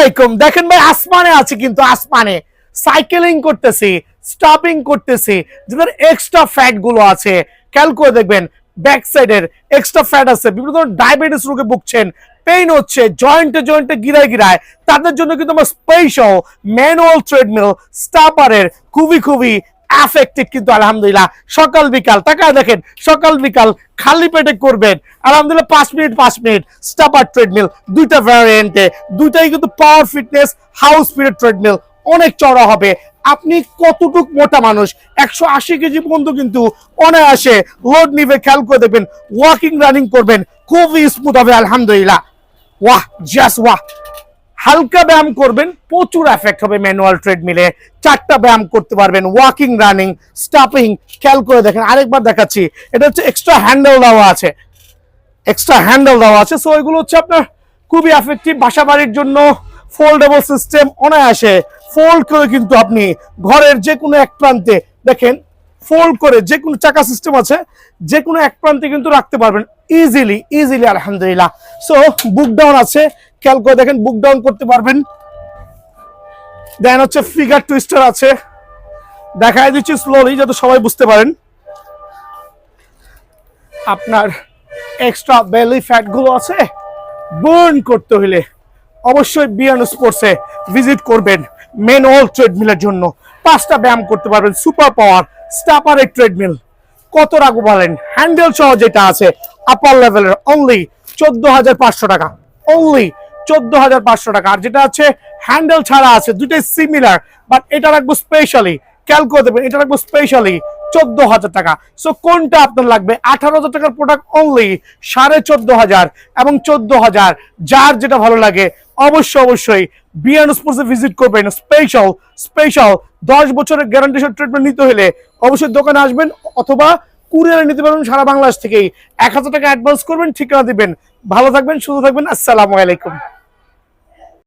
আলাইকুম। দেখেন ভাই আসমানে আছে, কিন্তু আসমানে সাইকেলিং করতেছি, স্টপিং করতেছি, যাদের এক্সট্রা ফ্যাট গুলো আছে খেয়াল করে দেখবেন ব্যাক সাইডের এক্সট্রা ফ্যাট আছে, বিভিন্ন ধরনের ডায়াবেটিস রোগে ভুগছেন, পেইন হচ্ছে জয়েন্টে জয়েন্টে গিরায় গিরায়, তাদের জন্য কিন্তু আমার স্পেশাল ম্যানুয়াল ট্রেডমিল স্টাপারের খুবই এফেক্টিভ কিন্তু আলহামদুলিল্লাহ। সকাল বিকাল তাকায় দেখেন, সকাল বিকাল খালি পেটে করবেন আলহামদুলিল্লাহ 5 মিনিট স্টাপার ট্রেডমিল, দুইটা ভ্যারিয়েন্টে, দুইটাই কিন্তু পাওয়ার ফিটনেস হাউস স্পিডের ট্রেডমিল। অনেক চড়া হবে, আপনি কতটুক মোটা মানুষ 180 কেজি পর্যন্ত কিন্তু অনায়াসে লোড নিবে, খেয়াল করে দেখবেন ওয়াকিং রানিং করবেন খুবই স্মুথ হবে আলহামদুলিল্লাহ। ওয়াহ জাস্ট ওয়াহ। হালকা ব্যায়াম করবেন, প্রচুর এফেক্ট হবে ম্যানুয়াল ট্রেডমিলে। 4টা ব্যায়াম করতে পারবেন, ওয়াকিং রানিং স্টপিং, খেয়াল করে দেখেন। আরেকবার দেখাচ্ছি, এটা হচ্ছে এক্সট্রা হ্যান্ডেল দেওয়া আছে, এক্সট্রা হ্যান্ডেল দেওয়া আছে। সো এগুলো হচ্ছে আপনার খুবই এফেক্টিভ বাসা বাড়ির জন্য। ফোল্ডেবল সিস্টেম, অনায়াসে ফোল্ড করে কিন্তু আপনি ঘরের যে কোনো এক প্রান্তে দেখেন, ফোল্ড করে যে কোনো চাকা সিস্টেম আছে, যে কোনো এক প্রান্তে কিন্তু রাখতে পারবেন ইজিলি আলহামদুলিল্লাহ। সো বুক ডাউন আছে, খেয়াল করে দেখেন বুক ডাউন করতে পারবেন। দেন হচ্ছে ফিগার টুইস্টার আছে, দেখাই দিচ্ছি স্লোলি যাতে সবাই বুঝতে পারেন। আপনার এক্সট্রা বেলি ফ্যাট গুলো আছে, বার্ন করতে হলে অবশ্যই বিয়ান স্পোর্টসে ভিজিট করবেন ম্যানুয়াল ট্রেডমিলের জন্য। 5টা ব্যায়াম করতে পারবেন, সুপার পাওয়ার স্টাপারের ট্রেডমিল। কত রাখবো বলেন, হ্যান্ডেল সহ যেটা আছে আপার লেভেলের অনলি 14,500 টাকা, অনলি 14,500 টাকা। আর যেটা আছে হ্যান্ডেল ছাড়া আছে, দুটোই সিমিলার, বাট এটা রাখবো স্পেশালি, খেয়াল করে দেবেন এটা রাখবো স্পেশালি 14,000 টাকা। সো কোনটা আপনার লাগবে? 18,000 টাকার প্রোডাক্ট অনলি 14,500 এবং 14,000, যার যেটা ভালো লাগে অবশ্যই বিয়ান স্পোর্টসে ভিজিট করবেন। স্পেশাল 10 বছরের গ্যারান্টি ট্রিটমেন্ট নিতে হলে অবশ্যই দোকানে আসবেন, অথবা কুরিয়ারে নিতে পারবেন সারা বাংলাদেশ থেকেই। 1,000 টাকা অ্যাডভান্স করবেন, ঠিকানা দিবেন। ভালো থাকবেন, সুস্থ থাকবেন, আসসালামু আলাইকুম।